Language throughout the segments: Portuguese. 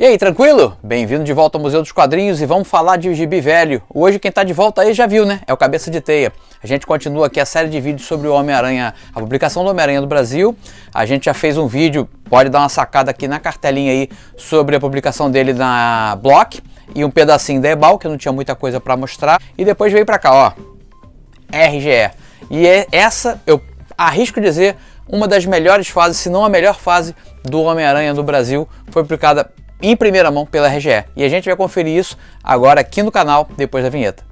E aí, tranquilo? Bem-vindo de volta ao Museu dos Quadrinhos e vamos falar de gibi velho. Hoje quem tá de volta aí já viu, né? É o Cabeça de Teia. A gente continua aqui a série de vídeos sobre o Homem-Aranha, a publicação do Homem-Aranha do Brasil. A gente já fez um vídeo, pode dar uma sacada aqui na cartelinha aí, sobre a publicação dele na Block e um pedacinho da Ebal, que não tinha muita coisa para mostrar. E depois veio para cá, ó, RGE. E essa, eu arrisco dizer, uma das melhores fases, se não a melhor fase do Homem-Aranha do Brasil, foi publicada em primeira mão pela RGE. E a gente vai conferir isso agora aqui no canal, depois da vinheta.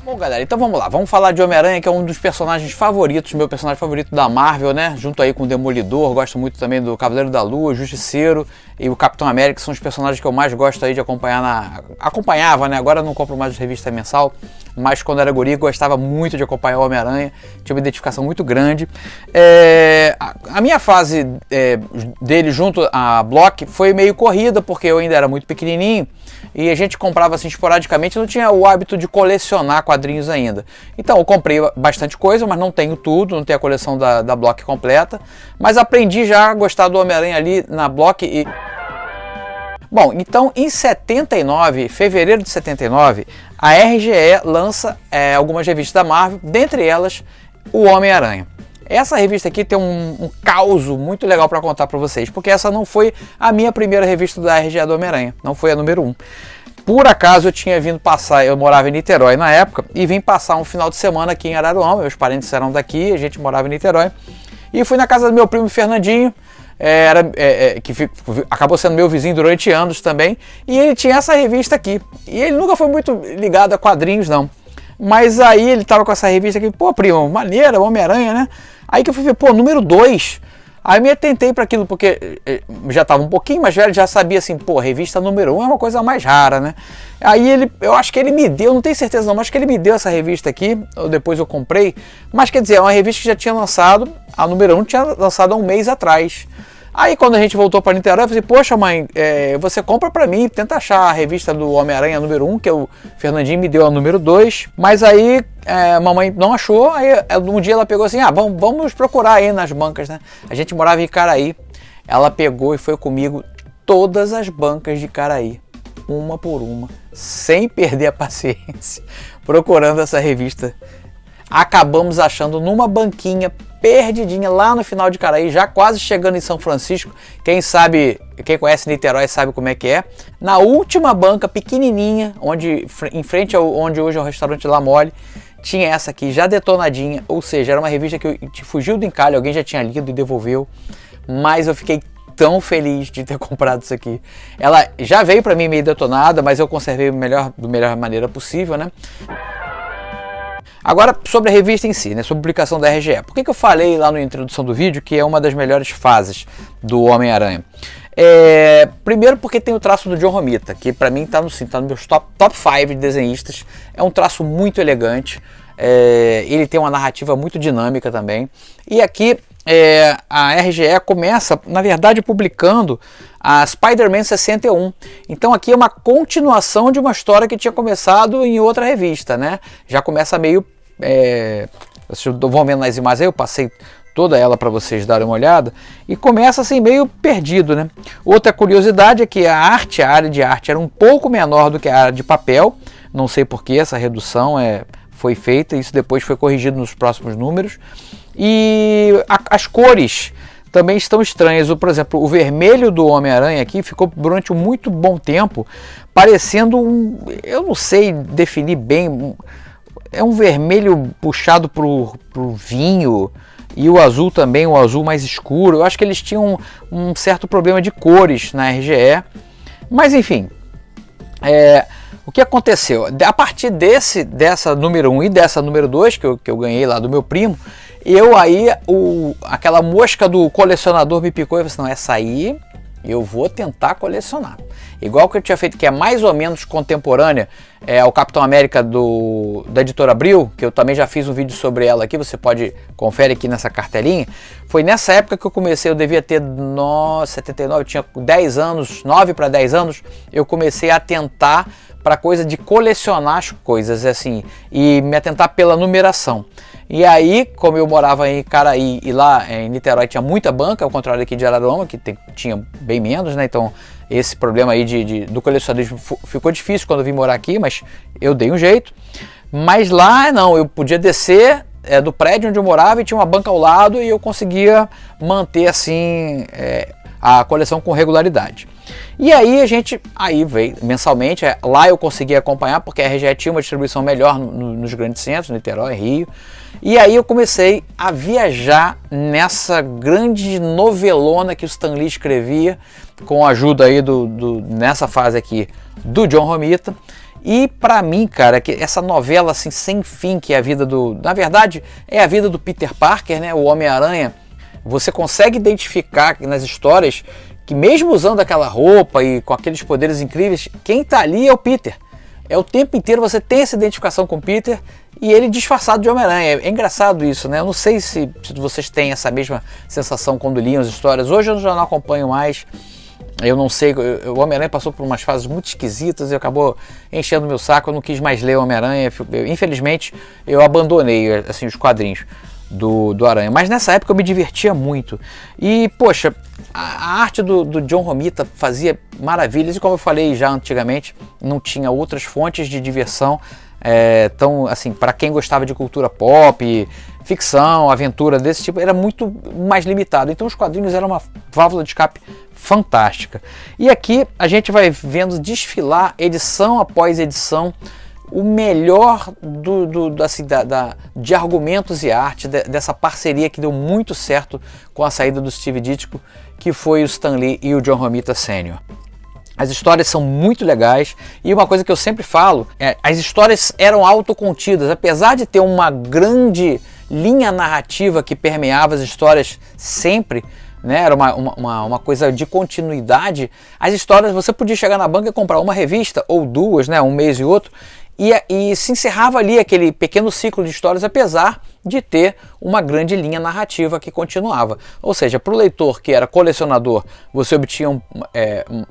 Bom, galera, então vamos lá. Vamos falar de Homem-Aranha, que é um dos personagens favoritos, meu personagem favorito da Marvel, né? Junto aí com o Demolidor, gosto muito também do Cavaleiro da Lua, Justiceiro e o Capitão América, que são os personagens que eu mais gosto aí de acompanhar acompanhava, né? Agora não compro mais revista mensal, mas quando era guri gostava muito de acompanhar o Homem-Aranha, tinha uma identificação muito grande. A minha fase dele junto à Block foi meio corrida, porque eu ainda era muito pequenininho e a gente comprava assim esporadicamente, não tinha o hábito de colecionar quadrinhos ainda. Então eu comprei bastante coisa, mas não tenho tudo, não tenho a coleção da Block completa, mas aprendi já a gostar do Homem-Aranha ali na Block e... Bom, então em 79, fevereiro de 79, a RGE lança algumas revistas da Marvel, dentre elas o Homem-Aranha. Essa revista aqui tem um caos muito legal para contar para vocês, porque essa não foi a minha primeira revista da RGE do Homem-Aranha, não foi a número 1. Por acaso eu tinha vindo passar, eu morava em Niterói na época, e vim passar um final de semana aqui em Araruama, meus parentes eram daqui, a gente morava em Niterói, e fui na casa do meu primo Fernandinho, que acabou sendo meu vizinho durante anos também, e ele tinha essa revista aqui, e ele nunca foi muito ligado a quadrinhos não, mas aí ele tava com essa revista aqui, pô primo, maneira, Homem-Aranha, né? Aí que eu fui ver, pô, número 2, aí me atentei para aquilo, porque já tava um pouquinho mais velho, já sabia assim, pô, revista número 1 é uma coisa mais rara, né? Aí eu acho que ele me deu, não tenho certeza não, mas acho que ele me deu essa revista aqui, depois eu comprei, mas quer dizer, é uma revista que já tinha lançado, a número 1 tinha lançado há um mês atrás. Aí quando a gente voltou para Niterói, eu falei, poxa mãe, você compra para mim, tenta achar a revista do Homem-Aranha número 1, que o Fernandinho me deu a número 2, mas aí mamãe não achou, aí um dia ela pegou assim, vamos procurar aí nas bancas, né? A gente morava em Icaraí, ela pegou e foi comigo todas as bancas de Icaraí, uma por uma, sem perder a paciência, procurando essa revista. Acabamos achando numa banquinha perdidinha lá no final de Icaraí, já quase chegando em São Francisco. Quem sabe, quem conhece Niterói sabe como é que é. Na última banca pequenininha, em frente onde hoje é o restaurante La Mole, tinha essa aqui já detonadinha, ou seja, era uma revista que fugiu do encalhe, alguém já tinha lido e devolveu, mas eu fiquei tão feliz de ter comprado isso aqui. Ela já veio para mim meio detonada, mas eu conservei da melhor maneira possível, né? Agora, sobre a revista em si, né, sobre a publicação da RGE. Por que eu falei lá na introdução do vídeo que é uma das melhores fases do Homem-Aranha? Primeiro porque tem o traço do John Romita, que para mim está nos meus top 5 de desenhistas. É um traço muito elegante, ele tem uma narrativa muito dinâmica também. E aqui a RGE começa, na verdade, publicando a Spider-Man 61. Então aqui é uma continuação de uma história que tinha começado em outra revista, né? Já começa meio... vocês vão vendo nas imagens aí, eu passei toda ela para vocês darem uma olhada, e começa assim meio perdido, né? Outra curiosidade é que a área de arte era um pouco menor do que a área de papel, não sei por que essa redução foi feita, isso depois foi corrigido nos próximos números, e as cores também estão estranhas. Por exemplo, o vermelho do Homem-Aranha aqui ficou durante um muito bom tempo parecendo eu não sei definir bem, é um vermelho puxado pro vinho, e o azul também, o azul mais escuro. Eu acho que eles tinham um certo problema de cores na RGE, mas enfim, o que aconteceu? A partir dessa número 1 e dessa número 2 que eu ganhei lá do meu primo, aquela mosca do colecionador me picou e eu falei assim, não, essa aí eu vou tentar colecionar. Igual que eu tinha feito, que é mais ou menos contemporânea, o Capitão América da Editora Abril, que eu também já fiz um vídeo sobre ela aqui, você confere aqui nessa cartelinha. Foi nessa época que eu comecei, eu devia ter 79, eu tinha 10 anos, 9 para 10 anos, eu comecei a atentar para coisa de colecionar as coisas, assim, e me atentar pela numeração. E aí, como eu morava em Caraí e lá em Niterói tinha muita banca, ao contrário aqui de Araruama, que tinha bem menos, né? Então esse problema aí do colecionismo ficou difícil quando eu vim morar aqui, mas eu dei um jeito. Mas lá não, eu podia descer do prédio onde eu morava e tinha uma banca ao lado e eu conseguia manter assim a coleção com regularidade. E aí aí veio mensalmente, lá eu conseguia acompanhar porque a RGE tinha uma distribuição melhor nos grandes centros, Niterói, Rio. E aí eu comecei a viajar nessa grande novelona que o Stan Lee escrevia, com a ajuda aí nessa fase aqui do John Romita. E pra mim, cara, que essa novela assim sem fim, que é a vida na verdade é a vida do Peter Parker, né, o Homem-Aranha. Você consegue identificar nas histórias que mesmo usando aquela roupa e com aqueles poderes incríveis, quem tá ali é o Peter. É o tempo inteiro você tem essa identificação com o Peter e ele disfarçado de Homem-Aranha. É engraçado isso, né? Eu não sei se vocês têm essa mesma sensação quando liam as histórias. Hoje eu já não acompanho mais. Eu não sei, o Homem-Aranha passou por umas fases muito esquisitas e acabou enchendo meu saco. Eu não quis mais ler o Homem-Aranha. Infelizmente, eu abandonei assim, os quadrinhos do Aranha. Mas nessa época eu me divertia muito. E, poxa, a arte do John Romita fazia maravilhas. E como eu falei já antigamente, não tinha outras fontes de diversão. Então, assim, para quem gostava de cultura pop, ficção, aventura desse tipo, era muito mais limitado. Então os quadrinhos eram uma válvula de escape fantástica. E aqui a gente vai vendo desfilar edição após edição o melhor de argumentos e arte dessa parceria que deu muito certo com a saída do Steve Ditko, que foi o Stan Lee e o John Romita Sr. As histórias são muito legais e uma coisa que eu sempre falo, as histórias eram autocontidas, apesar de ter uma grande linha narrativa que permeava as histórias sempre, né? Era uma coisa de continuidade. As histórias, você podia chegar na banca e comprar uma revista ou duas, né? Um mês e outro, e se encerrava ali aquele pequeno ciclo de histórias, apesar de ter uma grande linha narrativa que continuava. Ou seja, para o leitor que era colecionador, você obtinha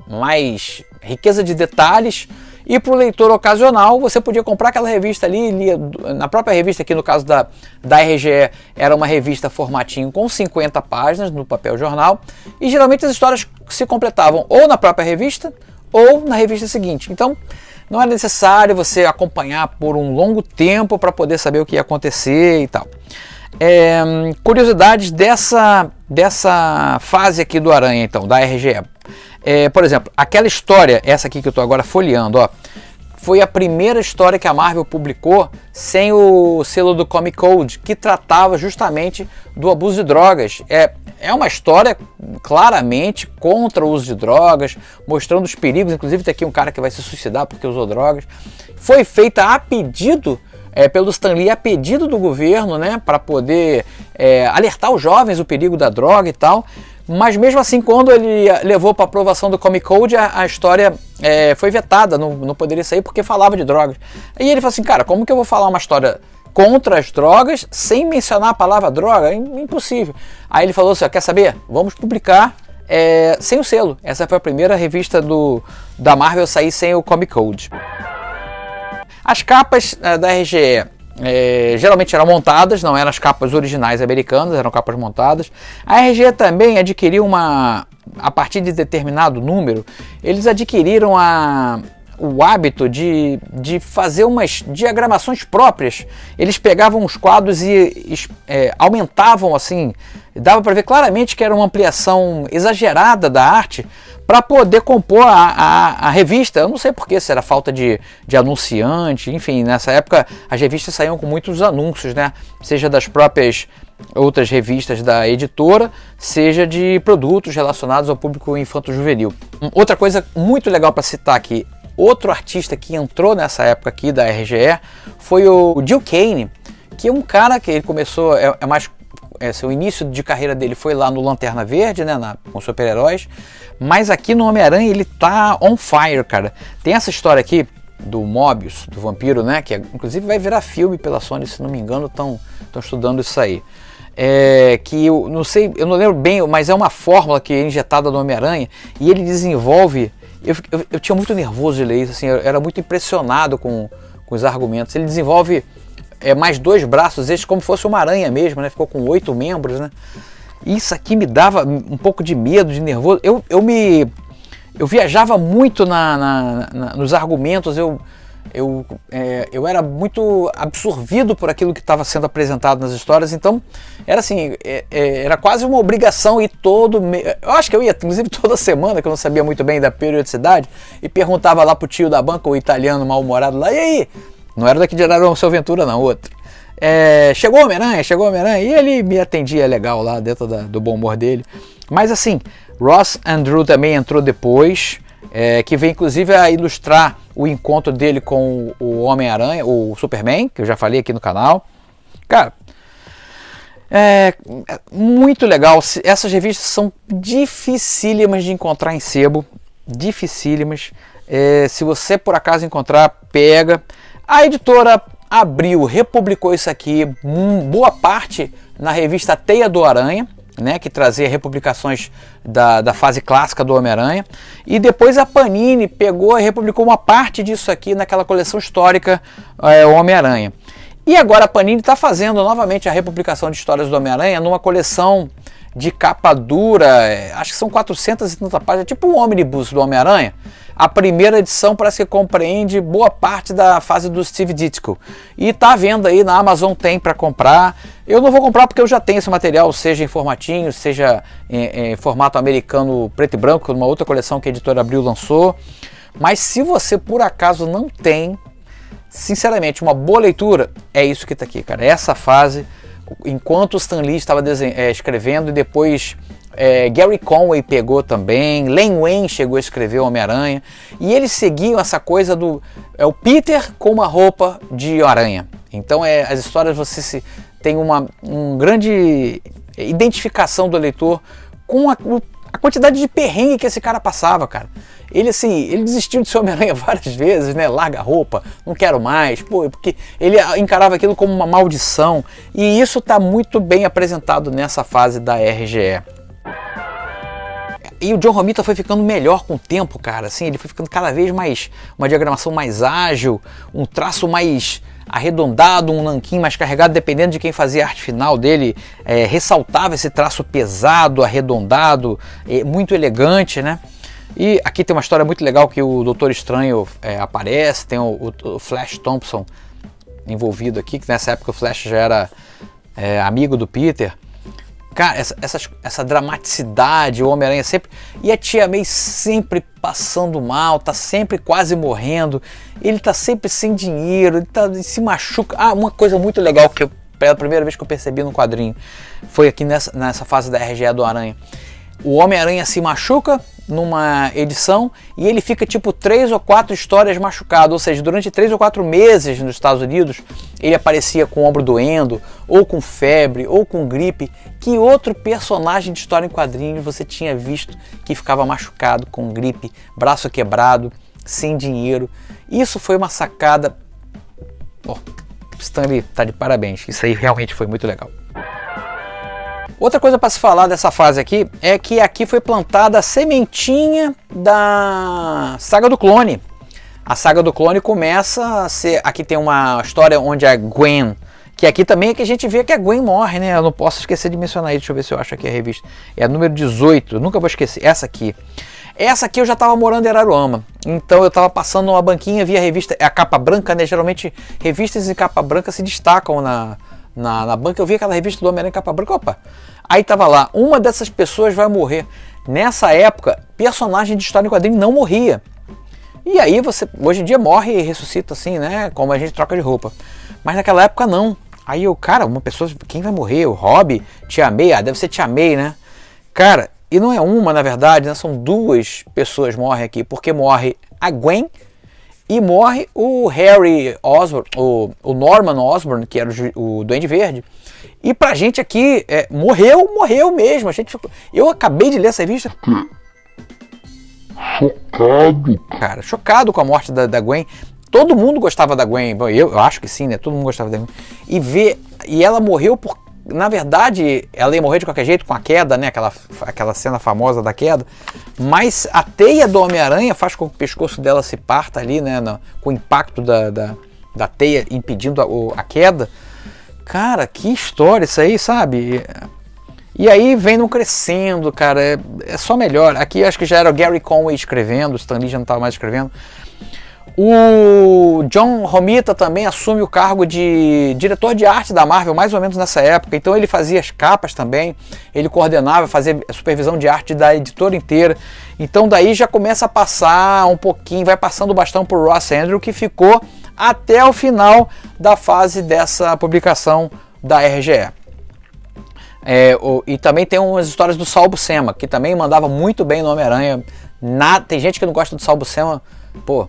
mais riqueza de detalhes, e para o leitor ocasional, você podia comprar aquela revista ali, lia na própria revista, aqui no caso da RGE, era uma revista formatinho com 50 páginas no papel jornal, e geralmente as histórias se completavam ou na própria revista ou na revista seguinte. Então, não era necessário você acompanhar por um longo tempo para poder saber o que ia acontecer e tal. Curiosidades dessa fase aqui do Aranha, então, da RGE. Por exemplo, aquela história, essa aqui que eu estou agora folheando, ó, foi a primeira história que a Marvel publicou sem o selo do Comic Code, que tratava justamente do abuso de drogas. É uma história claramente contra o uso de drogas, mostrando os perigos. Inclusive tem aqui um cara que vai se suicidar porque usou drogas. Foi feita a pedido pelo Stan Lee, a pedido do governo, né, para poder alertar os jovens o perigo da droga e tal. Mas mesmo assim, quando ele levou para aprovação do Comic Code, a história foi vetada, não poderia sair porque falava de drogas. E ele falou assim, cara, como que eu vou falar uma história contra as drogas sem mencionar a palavra droga? É impossível. Aí ele falou assim, quer saber? Vamos publicar sem o selo. Essa foi a primeira revista da Marvel a sair sem o Comic Code. As capas da RGE geralmente eram montadas, não eram as capas originais americanas, eram capas montadas. A RGE também adquiriu a partir de determinado número, eles adquiriram o hábito de fazer umas diagramações próprias. Eles pegavam os quadros e aumentavam assim, dava para ver claramente que era uma ampliação exagerada da arte para poder compor a revista. Eu não sei porquê, se era falta de anunciante, enfim, nessa época as revistas saíam com muitos anúncios, né? Seja das próprias outras revistas da editora, seja de produtos relacionados ao público infanto-juvenil. Outra coisa muito legal para citar aqui, outro artista que entrou nessa época aqui da RGE foi o Gil Kane, que é um cara que ele começou, o início de carreira dele foi lá no Lanterna Verde, né, com super-heróis, mas aqui no Homem-Aranha ele tá on fire, cara. Tem essa história aqui do Mobius, do vampiro, né, que inclusive vai virar filme pela Sony, se não me engano, estão estudando isso aí. Que eu não sei, eu não lembro bem, mas é uma fórmula que é injetada no Homem-Aranha e ele desenvolve. Eu tinha muito nervoso de ler isso, assim, eu era muito impressionado com os argumentos. Ele desenvolve mais 2 braços, esse como se fosse uma aranha mesmo, né? Ficou com 8 membros, né? Isso aqui me dava um pouco de medo, de nervoso. Eu viajava muito nos argumentos, eu era muito absorvido por aquilo que estava sendo apresentado nas histórias, então era assim, era quase uma obrigação ir eu acho que eu ia, inclusive toda semana, que eu não sabia muito bem da periodicidade, e perguntava lá pro tio da banca, o italiano mal-humorado lá, e aí? Não era daqui de Ararão, Seu Ventura não, outro. Chegou o Homem-Aranha, e ele me atendia legal lá dentro do bom humor dele. Mas assim, Ross Andru também entrou depois, que veio inclusive a ilustrar o encontro dele com o Homem-Aranha, o Superman, que eu já falei aqui no canal. Cara, muito legal. Essas revistas são dificílimas de encontrar em sebo, dificílimas. Se você por acaso encontrar, pega. A editora Abril republicou isso aqui, boa parte na revista Teia do Aranha, né, que trazia republicações da fase clássica do Homem-Aranha, e depois a Panini pegou e republicou uma parte disso aqui naquela coleção histórica Homem-Aranha. E agora a Panini está fazendo novamente a republicação de histórias do Homem-Aranha numa coleção de capa dura, acho que são 430 páginas, tipo um ônibus do Homem-Aranha. A primeira edição parece que compreende boa parte da fase do Steve Ditko. E tá vendo aí, na Amazon tem para comprar. Eu não vou comprar porque eu já tenho esse material, seja em formatinho, seja em formato americano preto e branco, numa outra coleção que a editora Abril lançou. Mas se você por acaso não tem, sinceramente, uma boa leitura, é isso que tá aqui, cara. Essa fase, enquanto o Stan Lee estava escrevendo, e depois Gary Conway pegou também, Len Wein chegou a escrever o Homem-Aranha, e eles seguiam essa coisa do o Peter com uma roupa de aranha. Então as histórias você tem uma grande identificação do leitor com a quantidade de perrengue que esse cara passava, cara. Ele desistiu de ser Homem-Aranha várias vezes, né? Larga a roupa, não quero mais, porque ele encarava aquilo como uma maldição, e isso está muito bem apresentado nessa fase da RGE. E o John Romita foi ficando melhor com o tempo, cara, assim, ele foi ficando cada vez mais, uma diagramação mais ágil, um traço mais arredondado, um nanquim mais carregado, dependendo de quem fazia a arte final dele, ressaltava esse traço pesado, arredondado, muito elegante, né? E aqui tem uma história muito legal que o Doutor Estranho aparece, tem o Flash Thompson envolvido aqui, que nessa época o Flash já era amigo do Peter. Cara, essa dramaticidade, o Homem-Aranha sempre... E a Tia May sempre passando mal, tá sempre quase morrendo, ele tá sempre sem dinheiro, ele se machuca. Uma coisa muito legal que pela primeira vez que eu percebi no quadrinho, foi aqui nessa fase da RGE do Aranha. O Homem-Aranha se machuca numa edição e ele fica tipo 3 ou 4 histórias machucado, ou seja, durante 3 ou 4 meses nos Estados Unidos ele aparecia com o ombro doendo, ou com febre, ou com gripe. Que outro personagem de história em quadrinhos você tinha visto que ficava machucado, com gripe, braço quebrado, sem dinheiro? Isso foi uma sacada. Stan Lee tá de parabéns, isso aí realmente foi muito legal. Outra coisa para se falar dessa fase aqui é que aqui foi plantada a sementinha da Saga do Clone. A Saga do Clone começa a ser... Aqui tem uma história onde a Gwen... Que aqui também é que a gente vê que a Gwen morre, né? Eu não posso esquecer de mencionar isso. Deixa eu ver se eu acho aqui a revista. É a número 18, eu nunca vou esquecer. Essa aqui. Essa aqui eu já estava morando em Araruama. Então eu estava passando numa banquinha, via a revista... É a capa branca, né? Geralmente revistas em capa branca se destacam na banca. Eu vi aquela revista do Homem-Aranha em capa branca, opa, aí tava lá, uma dessas pessoas vai morrer. Nessa época, personagem de história em quadrinho não morria. E aí você, hoje em dia, morre e ressuscita assim, né, como a gente troca de roupa. Mas naquela época não. Aí uma pessoa, quem vai morrer? O Robbie? Tia May? Deve ser Tia May, né? Cara, e não é uma, na verdade, né, são 2 pessoas morrem aqui, porque morre a Gwen e morre o Harry Osborn, o Norman Osborn, que era o Duende Verde. E pra gente aqui, morreu mesmo. Eu acabei de ler essa revista. Chocado. Cara, chocado com a morte da Gwen. Todo mundo gostava da Gwen. Bom, eu acho que sim, né? Todo mundo gostava da Gwen. E ela morreu por... Na verdade, ela ia morrer de qualquer jeito com a queda, né? Aquela cena famosa da queda. Mas a teia do Homem-Aranha faz com que o pescoço dela se parta ali, né? Com o impacto da teia impedindo a queda. Cara, que história isso aí, sabe? E aí vem não crescendo, cara, é só melhor. Aqui acho que já era o Gary Conway escrevendo, o Stan Lee já não estava mais escrevendo. O John Romita também assume o cargo de diretor de arte da Marvel, mais ou menos nessa época. Então ele fazia as capas também, ele coordenava, fazia a supervisão de arte da editora inteira. Então daí já começa a passar um pouquinho, vai passando o bastão para o Ross Andru, que ficou até o final da fase dessa publicação da RGE. E também tem umas histórias do Sal Buscema, que também mandava muito bem no Homem-Aranha. Tem gente que não gosta do Sal Buscema, pô,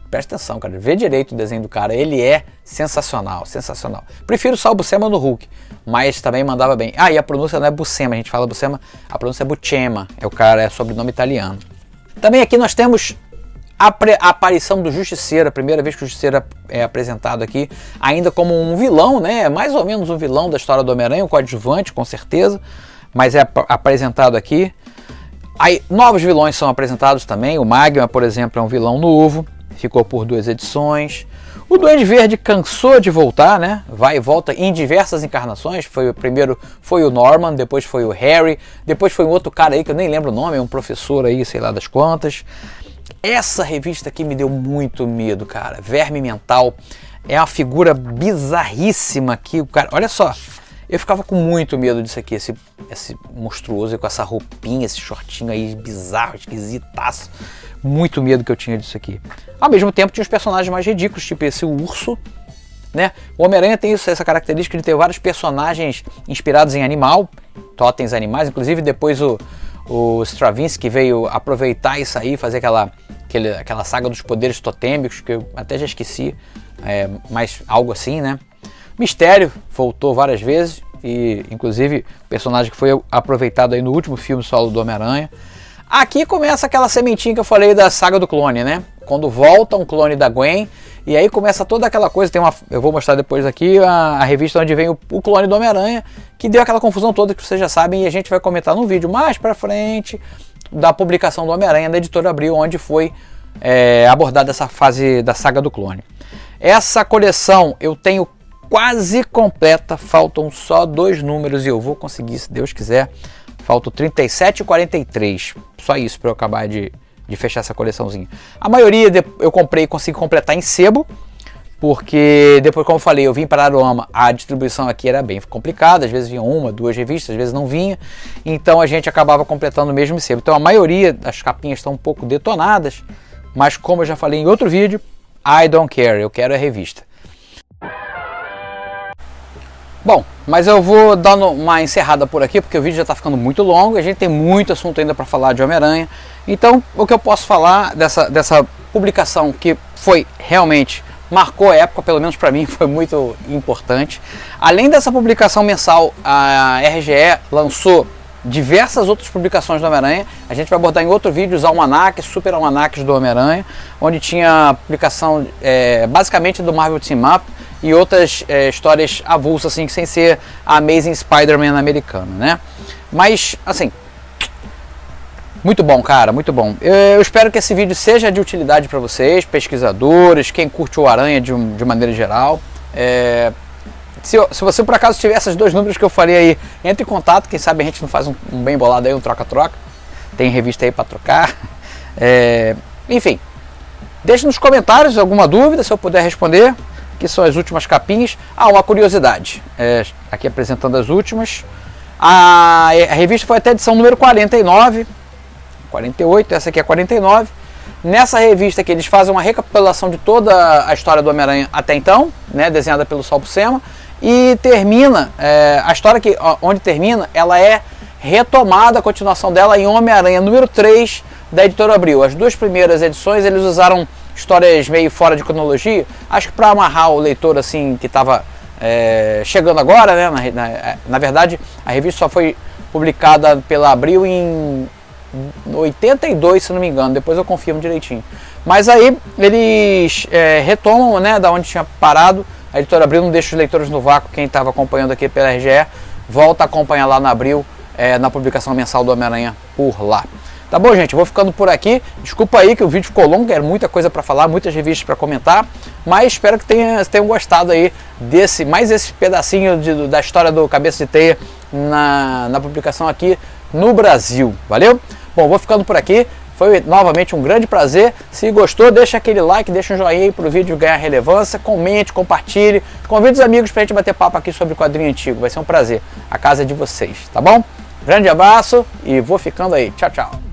presta atenção, cara, vê direito o desenho do cara, ele é sensacional, sensacional. Prefiro o Sal Buscema no Hulk, mas também mandava bem. E a pronúncia não é Buscema, a gente fala Buscema, a pronúncia é Buscema, é sobrenome italiano. Também aqui nós temos a aparição do Justiceiro, a primeira vez que o Justiceiro é apresentado aqui, ainda como um vilão, né? Mais ou menos um vilão da história do Homem-Aranha, um coadjuvante, com certeza, mas é apresentado aqui. Aí novos vilões são apresentados também, o Magma, por exemplo, é um vilão novo, ficou por 2 edições. O Duende Verde cansou de voltar, né? Vai e volta em diversas encarnações. Primeiro foi o Norman, depois foi o Harry, depois foi um outro cara aí que eu nem lembro o nome, é um professor aí, sei lá das quantas. Essa revista aqui me deu muito medo, cara. Verme Mental é uma figura bizarríssima aqui. O cara, olha só, eu ficava com muito medo disso aqui, esse monstruoso com essa roupinha, esse shortinho aí bizarro, esquisitaço. Muito medo que eu tinha disso aqui. Ao mesmo tempo tinha os personagens mais ridículos, tipo esse urso, né? O Homem-Aranha tem essa característica de ter vários personagens inspirados em animal, totens animais, inclusive depois o Straczynski veio aproveitar isso aí, fazer aquela saga dos poderes totêmicos, que eu até já esqueci, mas algo assim, né? Mistério voltou várias vezes, e inclusive personagem que foi aproveitado aí no último filme solo do Homem-Aranha. Aqui começa aquela sementinha que eu falei da saga do clone, né? Quando volta um clone da Gwen, e aí começa toda aquela coisa, eu vou mostrar depois aqui a revista onde vem o clone do Homem-Aranha, que deu aquela confusão toda que vocês já sabem, e a gente vai comentar no vídeo mais pra frente da publicação do Homem-Aranha da Editora Abril, onde foi abordada essa fase da saga do clone. Essa coleção eu tenho quase completa, faltam só 2 números e eu vou conseguir, se Deus quiser. Faltam 37 e 43, só isso para eu acabar de fechar essa coleçãozinha. A maioria eu comprei e consegui completar em sebo, porque depois, como eu falei, eu vim para Aroama, a distribuição aqui era bem complicada, às vezes vinha 1, 2 revistas, às vezes não vinha, então a gente acabava completando mesmo em sebo. Então a maioria das capinhas estão um pouco detonadas, mas como eu já falei em outro vídeo, I don't care, eu quero a revista. Bom, mas eu vou dando uma encerrada por aqui, porque o vídeo já está ficando muito longo, a gente tem muito assunto ainda para falar de Homem-Aranha. Então, o que eu posso falar dessa publicação que foi realmente, marcou a época, pelo menos para mim, foi muito importante. Além dessa publicação mensal, a RGE lançou diversas outras publicações do Homem-Aranha. A gente vai abordar em outro vídeo os almanaques, super almanaques do Homem-Aranha, onde tinha publicação basicamente do Marvel Team Up, e outras histórias avulsas, assim, sem ser a Amazing Spider-Man americana, né? Mas, assim, muito bom, cara, muito bom. Eu espero que esse vídeo seja de utilidade para vocês, pesquisadores, quem curte o Aranha de maneira geral. Se você por acaso tiver esses 2 números que eu falei aí, entre em contato, quem sabe a gente não faz um bem bolado aí, um troca-troca. Tem revista aí para trocar. Enfim, deixe nos comentários alguma dúvida, se eu puder responder. Aqui são as últimas capinhas. Uma curiosidade, aqui apresentando as últimas. A revista foi até a edição número 49, 48, essa aqui é 49. Nessa revista aqui eles fazem uma recapitulação de toda a história do Homem-Aranha até então, né, desenhada pelo Sal Buscema, e termina, a história onde termina, ela é retomada, a continuação dela em Homem-Aranha número 3 da Editora Abril. As 2 primeiras edições eles usaram histórias meio fora de cronologia, acho que para amarrar o leitor assim que estava chegando agora, né? Na verdade, a revista só foi publicada pela Abril em 82, se não me engano, depois eu confirmo direitinho. Mas aí eles retomam, né, da onde tinha parado. A Editora Abril não deixa os leitores no vácuo, quem estava acompanhando aqui pela RGE, volta a acompanhar lá na Abril, na publicação mensal do Homem-Aranha por lá. Tá bom, gente? Eu vou ficando por aqui. Desculpa aí que o vídeo ficou longo, era muita coisa para falar, muitas revistas para comentar, mas espero que tenham gostado aí mais esse pedacinho da história do Cabeça de Teia na publicação aqui no Brasil. Valeu? Bom, vou ficando por aqui. Foi novamente um grande prazer. Se gostou, deixa aquele like, deixa um joinha aí pro vídeo ganhar relevância, comente, compartilhe, convide os amigos pra gente bater papo aqui sobre quadrinho antigo. Vai ser um prazer. A casa é de vocês, tá bom? Grande abraço e vou ficando aí. Tchau, tchau.